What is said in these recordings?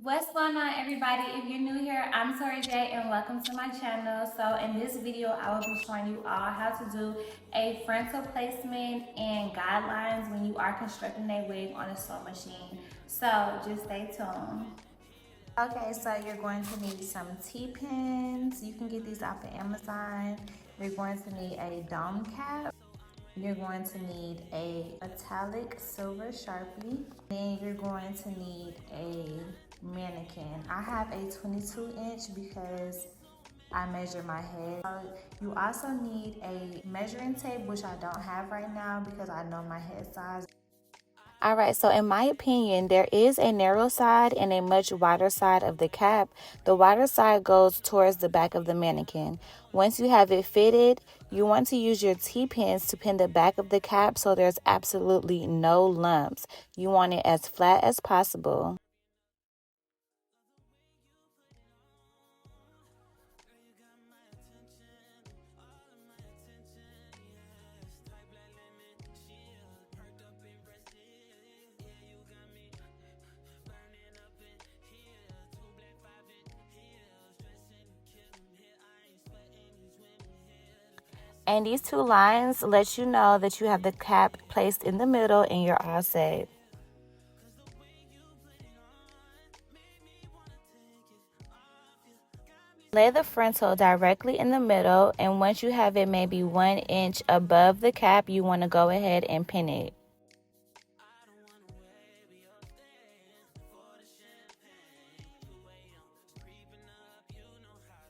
What's going on, everybody? If you're new here, I'm ToriJae and welcome to my channel. So in this video, I will be showing you all how to do a frontal placement and guidelines when you are constructing a wig on a sewing machine. So just stay tuned. Okay, so you're going to need some T-pins. You can get these off of Amazon. You're going to need a dome cap. You're going to need a metallic silver Sharpie. Then you're going to need a mannequin. I have a 22-inch because I measure my head. You also need a measuring tape, which I don't have right now because I know my head size. All right, so in my opinion, there is a narrow side and a much wider side of the cap. The wider side goes towards the back of the mannequin. Once you have it fitted, you want to use your T-pins to pin the back of the cap so there's absolutely no lumps. You want it as flat as possible. And these two lines let you know that you have the cap placed in the middle and you're all set. Lay the frontal directly in the middle, and once you have it maybe 1 inch above the cap, you want to go ahead and pin it.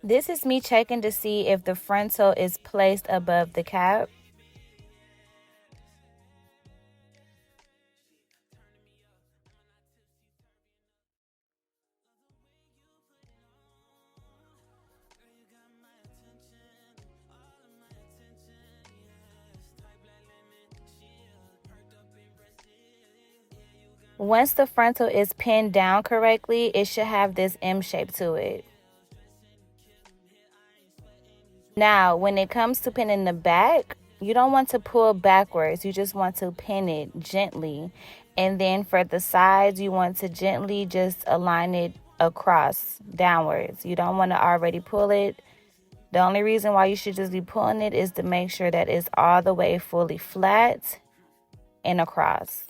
This is me checking to see if the frontal is placed above the cap. Once the frontal is pinned down correctly, it should have this M shape to it. Now, when it comes to pinning the back, you don't want to pull backwards. You just want to pin it gently. And then for the sides, you want to gently just align it across, downwards. You don't want to already pull it. The only reason why you should just be pulling it is to make sure that it's all the way fully flat and across.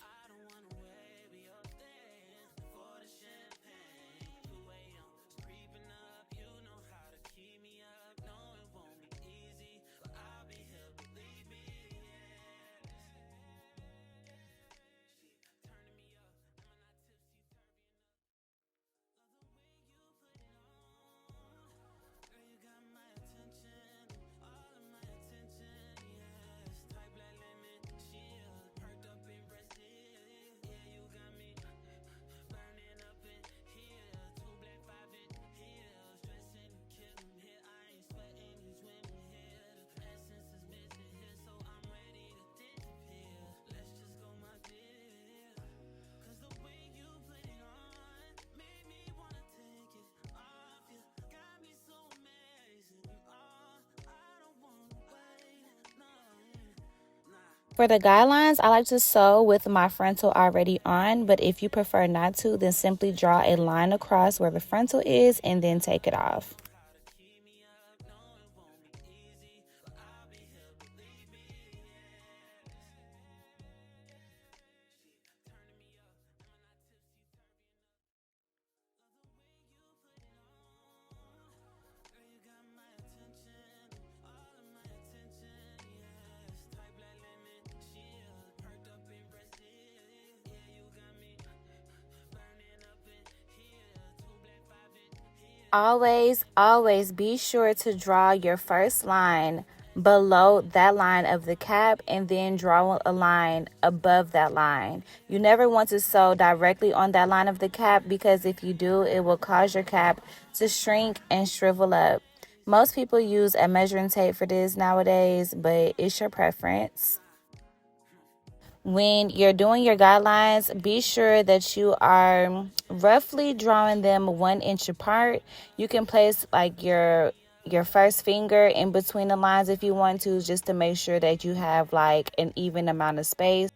For the guidelines, I like to sew with my frontal already on, but if you prefer not to, then simply draw a line across where the frontal is and then take it off. Always be sure to draw your first line below that line of the cap and then draw a line above that line. You never want to sew directly on that line of the cap because if you do, it will cause your cap to shrink and shrivel up. Most people use a measuring tape for this nowadays, but it's your preference. When you're doing your guidelines, be sure that you are roughly drawing them 1 inch apart. You can place like your first finger in between the lines if you want to, just to make sure that you have like an even amount of space.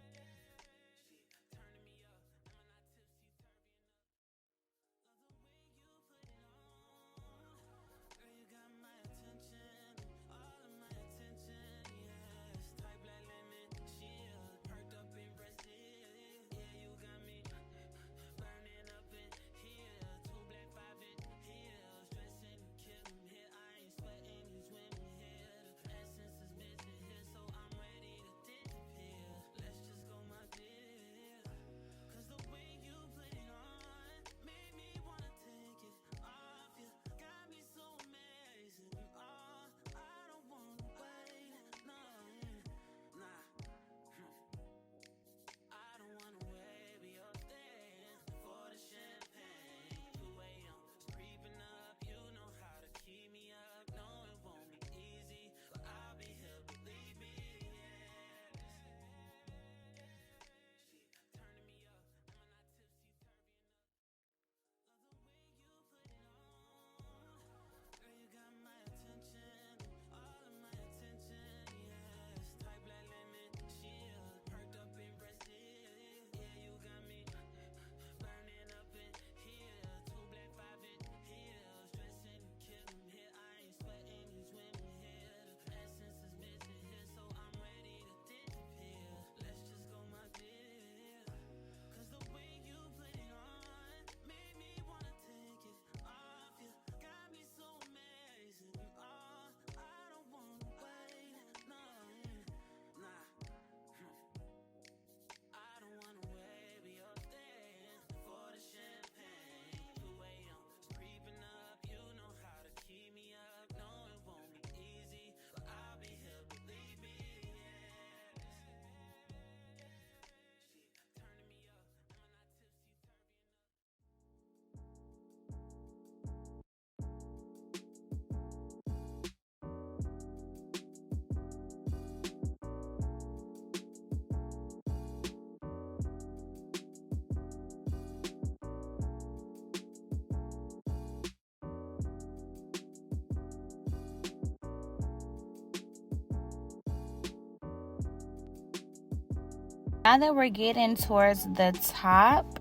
Now that we're getting towards the top,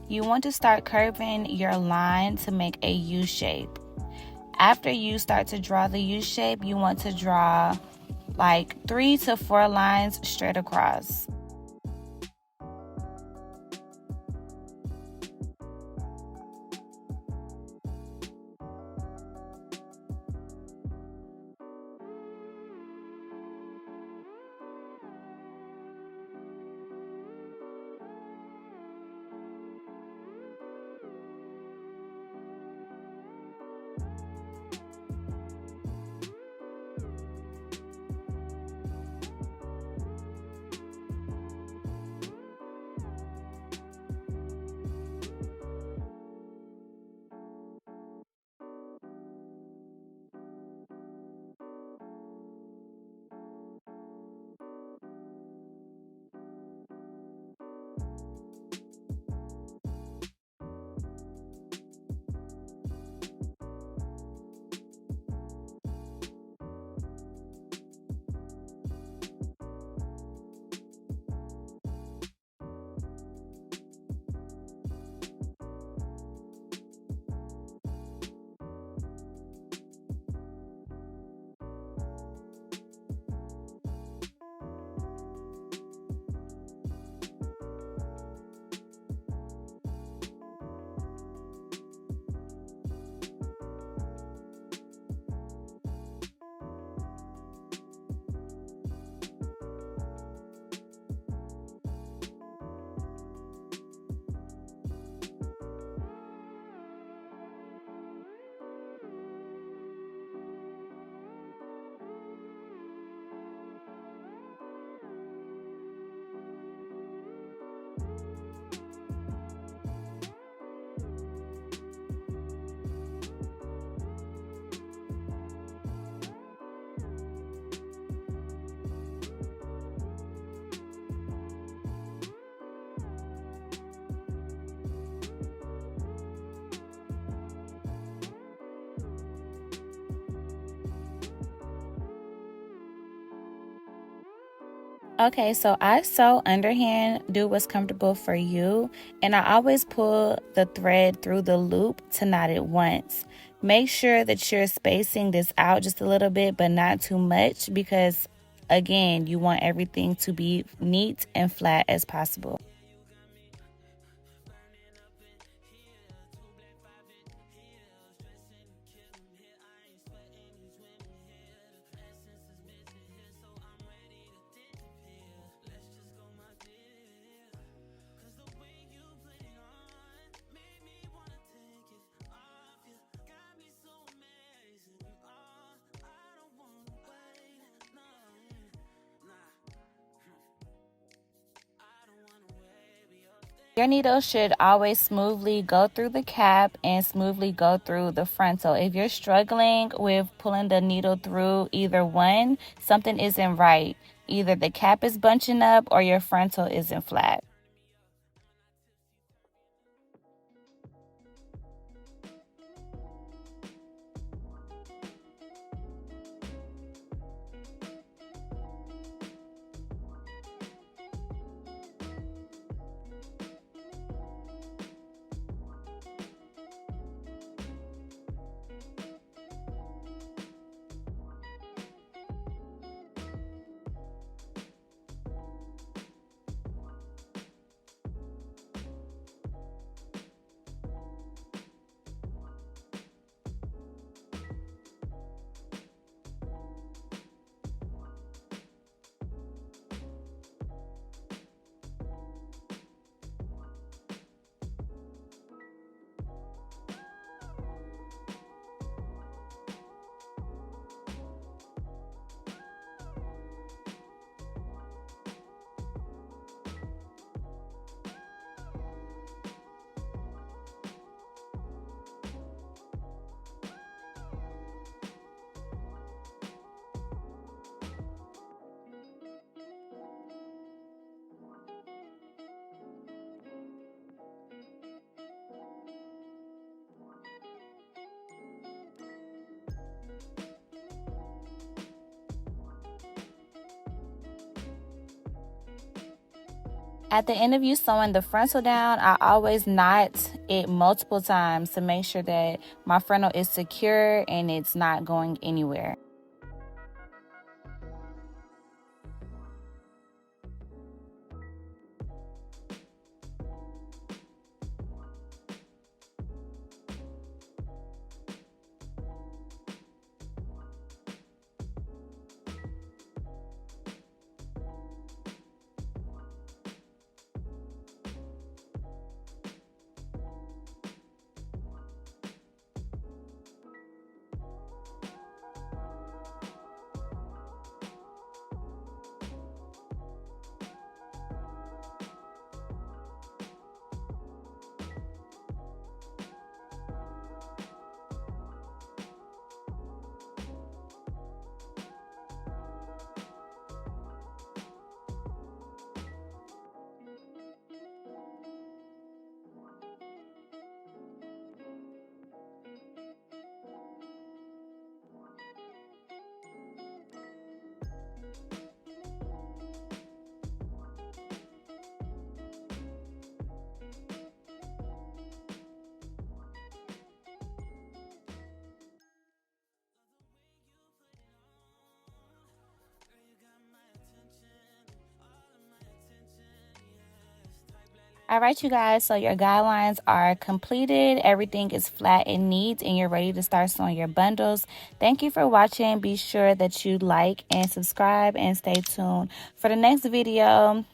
you want to start curving your line to make a U shape. After you start to draw the U shape, you want to draw like 3 to 4 lines straight across. Okay, so I sew underhand, do what's comfortable for you, and I always pull the thread through the loop to knot it once. Make sure that you're spacing this out just a little bit, but not too much, because again, you want everything to be neat and flat as possible. Your needle should always smoothly go through the cap and smoothly go through the frontal. If you're struggling with pulling the needle through either one, something isn't right. Either the cap is bunching up or your frontal isn't flat. At the end of you sewing the frontal down, I always knot it multiple times to make sure that my frontal is secure and it's not going anywhere. All right, you guys, so your guidelines are completed. Everything is flat and neat, and you're ready to start sewing your bundles. Thank you for watching. Be sure that you like and subscribe and stay tuned for the next video.